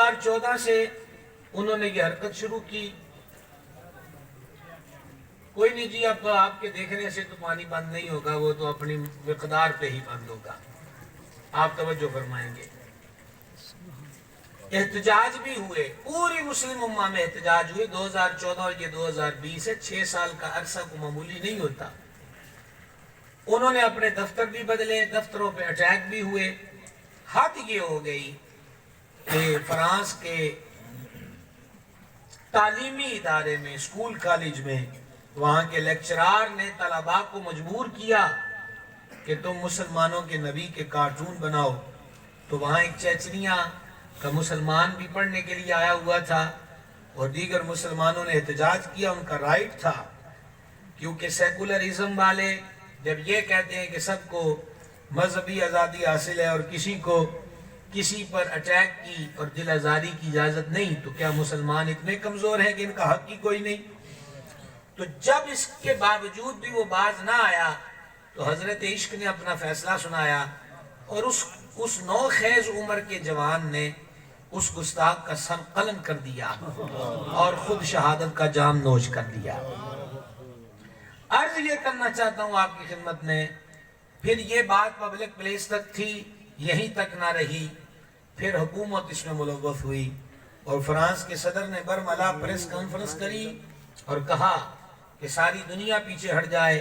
2014 سے انہوں نے یہ حرکت شروع کی. کوئی نہیں جی، اب آپ کے دیکھنے سے تو پانی بند نہیں ہوگا، وہ تو اپنی مقدار پہ ہی بند ہوگا. آپ توجہ فرمائیں گے. احتجاج بھی ہوئے، پوری مسلم امہ میں احتجاج ہوئے. 2014 اور یہ 2020 ہے، 6 سال کا عرصہ کو معمولی نہیں ہوتا. انہوں نے اپنے دفتر بھی بدلے، دفتروں پہ اٹیک بھی ہوئے. حد یہ ہو گئی کہ فرانس کے تعلیمی ادارے میں، اسکول کالج میں، وہاں کے لیکچرار نے طلباء کو مجبور کیا کہ تم مسلمانوں کے نبی کے کارٹون بناؤ. تو وہاں ایک چیچنیا کا مسلمان بھی پڑھنے کے لیے آیا ہوا تھا اور دیگر مسلمانوں نے احتجاج کیا. ان کا رائٹ تھا، کیونکہ سیکولرزم والے جب یہ کہتے ہیں کہ سب کو مذہبی آزادی حاصل ہے اور کسی کو کسی پر اٹیک کی اور دل آزاری کی اجازت نہیں، تو کیا مسلمان اتنے کمزور ہیں کہ ان کا حق ہی کوئی نہیں؟ تو جب اس کے باوجود بھی وہ باز نہ آیا تو حضرت عشق نے اپنا فیصلہ سنایا اور اس نو خیز عمر کے جوان نے اس گستاخ کا سر قلم کر دیا اور خود شہادت کا جام نوش کر دیا. عرض یہ کرنا چاہتا ہوں آپ کی خدمت میں، پھر یہ بات پبلک پلیس تک تھی، یہیں تک نہ رہی. پھر حکومت اس میں ملوث ہوئی اور فرانس کے صدر نے برملا پریس کانفرنس کری اور کہا کہ ساری دنیا پیچھے ہٹ جائے،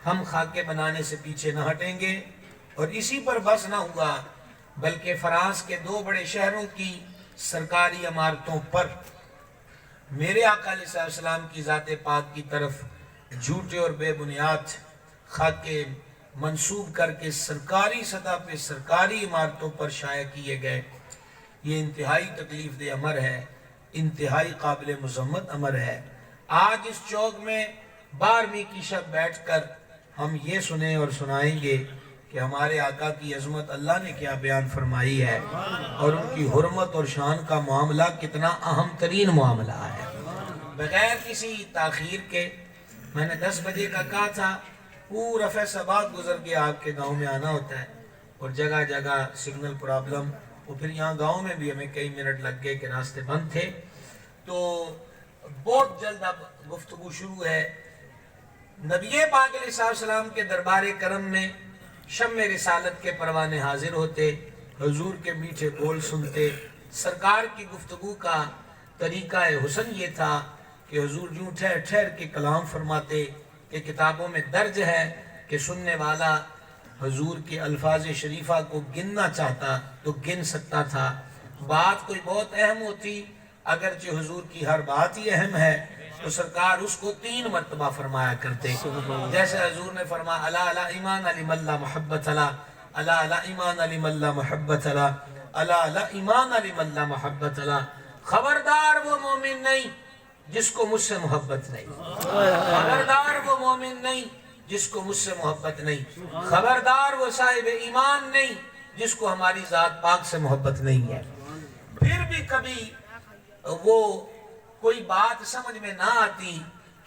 ہم خاکے بنانے سے پیچھے نہ ہٹیں گے. اور اسی پر بس نہ ہوا، بلکہ فرانس کے 2 بڑے شہروں کی سرکاری عمارتوں پر میرے آقا علیہ السلام کی ذات پاک کی طرف جھوٹے اور بے بنیاد خاکے منسوب کر کے سرکاری سطح پہ سرکاری عمارتوں پر شائع کیے گئے. یہ انتہائی تکلیف دہ امر ہے، انتہائی قابل مذمت امر ہے. آج اس چوک میں 12ویں کی شب بیٹھ کر ہم یہ سنیں اور سنائیں گے کہ ہمارے آقا کی عظمت اللہ نے کیا بیان فرمائی ہے اور ان کی حرمت اور شان کا معاملہ کتنا اہم ترین معاملہ ہے. بغیر کسی تاخیر کے میں نے 10 بجے کا کہا تھا، پورا فیصل آباد گزر کے آپ کے گاؤں میں آنا ہوتا ہے اور جگہ جگہ سگنل پرابلم، اور پھر یہاں گاؤں میں بھی ہمیں کئی منٹ لگ گئے کہ راستے بند تھے. تو بہت جلد اب گفتگو شروع ہے. نبی پاک علیہ السلام کے دربار کرم میں شمع رسالت کے پروانے حاضر ہوتے، حضور کے میٹھے بول سنتے. سرکار کی گفتگو کا طریقہ حسن یہ تھا کہ حضور یوں ٹھہر ٹھہر کے کلام فرماتے کہ کتابوں میں درج ہے کہ سننے والا حضور کے الفاظ شریفہ کو گننا چاہتا تو گن سکتا تھا. بات کوئی بہت اہم ہوتی، اگرچہ حضور کی ہر بات ہی اہم ہے، تو سرکار اس کو 3 مرتبہ فرمایا کرتے. جیسے حضور نے فرمایا الا الا ایمان علی ملا محبت علا، الا الا ایمان علی ملا محبت علا، الا الا ایمان علی ملا محبت علا. خبردار وہ مومن نہیں جس کو مجھ سے محبت نہیں، خبردار وہ مومن نہیں جس کو مجھ سے محبت نہیں، خبردار وہ صاحب ایمان نہیں جس کو ہماری ذات پاک سے محبت نہیں ہے. پھر بھی کبھی وہ کوئی بات سمجھ میں نہ آتی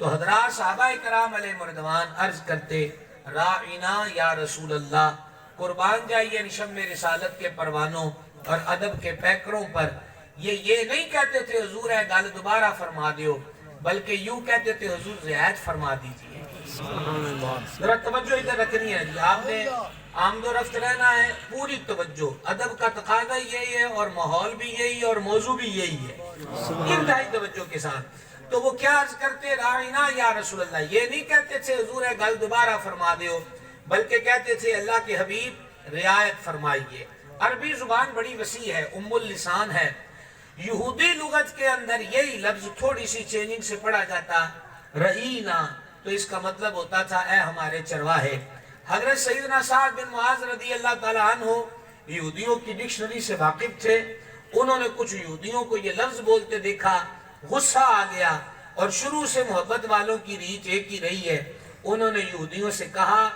تو حضرات صحابہ کرام علیہ مردوان عرض کرتے راعینا یا رسول اللہ، قربان جائیے شمع رسالت کے پروانوں اور ادب کے پیکروں پر. یہ نہیں کہتے تھے حضور ہے گل دوبارہ فرما دیو، بلکہ یوں کہتے تھے حضور رعایت فرما دیجئے. ذرا توجہ ادھر رکھنی ہے جی، آپ نے آمد و رفت رہنا ہے، پوری توجہ. ادب کا تقاضا یہی ہے اور ماحول بھی یہی ہے اور موضوع بھی یہی ہے، انتہائی توجہ کے ساتھ. تو وہ کیا عرض کرتے راعینا یا رسول اللہ، یہ نہیں کہتے تھے حضور ہے گل دوبارہ فرما دیو، بلکہ کہتے تھے اللہ کے حبیب رعایت فرمائیے. عربی زبان بڑی وسیع ہے، ام اللسان ہے. یہودی لغت کے اندر یہی لفظ تھوڑی سی چینجنگ سے پڑھا جاتا رعینا، تو اس کا مطلب ہوتا تھا اے ہمارے چرواہے. حضرت سیدنا سعد بن معاذ رضی اللہ تعالیٰ عنہ یہودیوں کی ڈکشنری سے واقف تھے. انہوں نے کچھ یہودیوں کو یہ لفظ بولتے دیکھا، غصہ آ گیا، اور شروع سے محبت والوں کی ریچ ایک ہی رہی ہے. انہوں نے یہودیوں سے کہا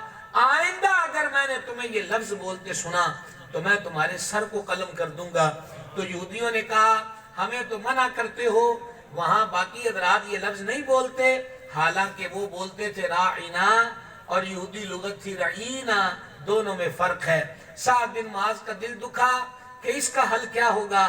آئندہ اگر میں نے تمہیں یہ لفظ بولتے سنا تو میں تمہارے سر کو قلم کر دوں گا. تو یہودیوں نے کہا ہمیں تو منع کرتے ہو، وہاں باقی حضرات یہ لفظ نہیں بولتے، حالانکہ وہ بولتے تھے راعینا اور یہودی لغت تھی رعینا، دونوں میں فرق ہے. سعد بن معاذ کا دل دکھا کہ اس کا حل کیا ہوگا.